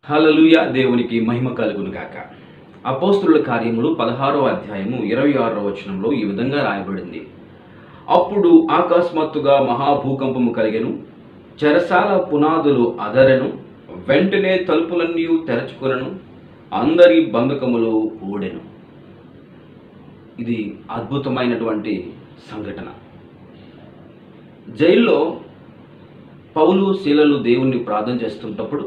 హల్లెలూయా, దేవునికి మహిమ కలుగును గాక. అపోస్తుల కార్యములు 16వ అధ్యాయము 26వ వచనంలో ఈ విధంగా రాయబడింది. అప్పుడు అకస్మాత్తుగా మహాభూకంపము కలిగెను, చెరసాల పునాదులు అదరెను, వెంటనే తలుపులన్నీ తెరచుకొనెను, అందరి బంధకములు ఊడెను. ఇది అద్భుతమైనటువంటి సంఘటన. జైల్లో పౌలు శీలలు దేవుణ్ణి ప్రార్థన చేస్తున్నప్పుడు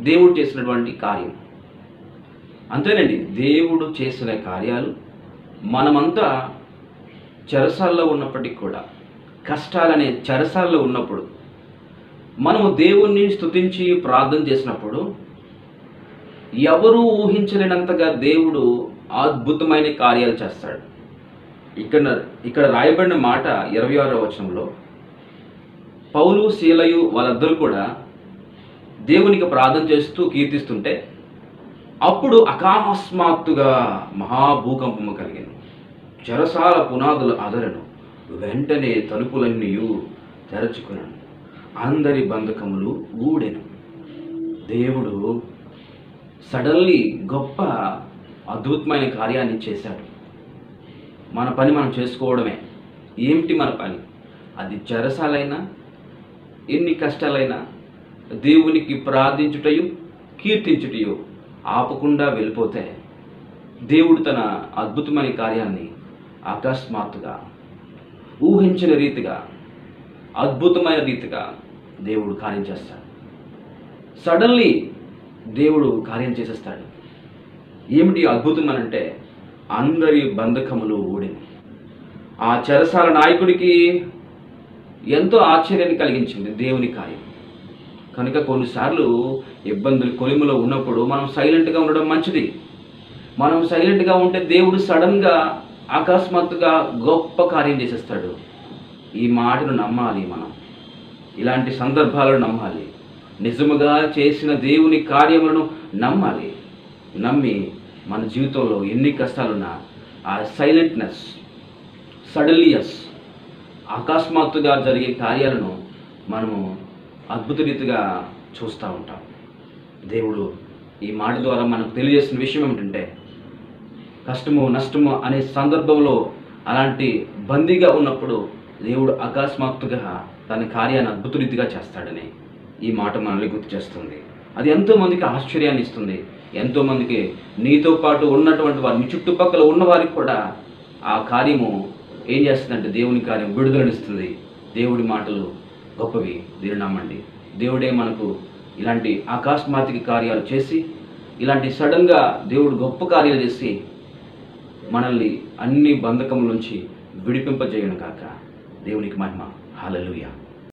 దేవుడు చేసినటువంటి కార్యం అంతేనండి. దేవుడు చేసిన కార్యాలు మనమంతా చెరసాల్లో ఉన్నప్పటికీ కూడా, కష్టాలనే చెరసాల్లో ఉన్నప్పుడు మనము దేవుణ్ణి స్తుతించి ప్రార్థన చేసినప్పుడు ఎవరూ ఊహించలేనంతగా దేవుడు అద్భుతమైన కార్యాలు చేస్తాడు. ఇక్కడ రాయబడిన మాట 26వ వచనంలో పౌలు శీలయు వాళ్ళందరూ కూడా దేవునికి ప్రార్థన చేస్తూ కీర్తిస్తుంటే అప్పుడు అకస్మాత్తుగా మహాభూకంపము కలిగెను, చెరసాల పునాదులు అదరెను, వెంటనే తలుపులన్నీ తెరచుకొనెను, అందరి బంధకములు ఊడెను. దేవుడు సడన్లీ గొప్ప అద్భుతమైన కార్యాన్ని చేశాడు. మన పని మనం చేసుకోవడమే. ఏమిటి మన పని? అది చెరసాలైనా ఎన్ని కష్టాలైనా దేవునికి ప్రార్థించుటయు కీర్తించుటయు ఆపకుండా వెళ్ళిపోతే దేవుడు తన అద్భుతమైన కార్యాన్ని అకస్మాత్తుగా ఊహించిన రీతిగా, అద్భుతమైన రీతిగా దేవుడు కార్యం చేస్తాడు. సడన్లీ దేవుడు కార్యం చేసేస్తాడు. ఏమిటి అద్భుతం అనంటే అందరి బంధకములు ఊడిని. ఆ చెరసాల నాయకుడికి ఎంతో ఆశ్చర్యాన్ని కలిగించింది దేవుని కార్యం. కనుక కొన్నిసార్లు ఇబ్బందులు కొలిములో ఉన్నప్పుడు మనం సైలెంట్గా ఉండడం మంచిది. మనం సైలెంట్గా ఉంటే దేవుడు సడన్గా అకస్మాత్తుగా గొప్ప కార్యం చేసేస్తాడు. ఈ మాటను నమ్మాలి. మనం ఇలాంటి సందర్భాలను నమ్మాలి. నిజముగా చేసిన దేవుని కార్యములను నమ్మాలి. నమ్మి మన జీవితంలో ఎన్ని కష్టాలున్నా ఆ సైలెంట్నెస్, సడన్లీయస్, అకస్మాత్తుగా జరిగే కార్యాలను మనము అద్భుత రీతిగా చూస్తూ ఉంటాం. దేవుడు ఈ మాట ద్వారా మనకు తెలియజేసిన విషయం ఏమిటంటే, కష్టము నష్టము అనే సందర్భంలో అలాంటి బందీగా ఉన్నప్పుడు దేవుడు అకస్మాత్తుగా తన కార్యాన్ని అద్భుత రీతిగా చేస్తాడని ఈ మాట మనల్ని గుర్తు చేస్తుంది. అది ఎంతోమందికి ఆశ్చర్యాన్ని ఇస్తుంది. ఎంతోమందికి నీతో పాటు ఉన్నటువంటి వారిని, చుట్టుపక్కల ఉన్న వారికి కూడా ఆ కార్యము ఏం చేస్తుందంటే దేవుని కార్యం విడుదలనిస్తుంది. దేవుడి మాటలు గొప్పవి. దీన్ని నమ్మండి. దేవుడే మనకు ఇలాంటి అకస్మాత్తుగా కార్యాలు చేసి, ఇలాంటి సడన్గా దేవుడు గొప్ప కార్యాలు చేసి మనల్ని అన్ని బంధకముల నుంచి విడిపింపజేయను కాక. దేవునికి మహిమ. హల్లెలూయా.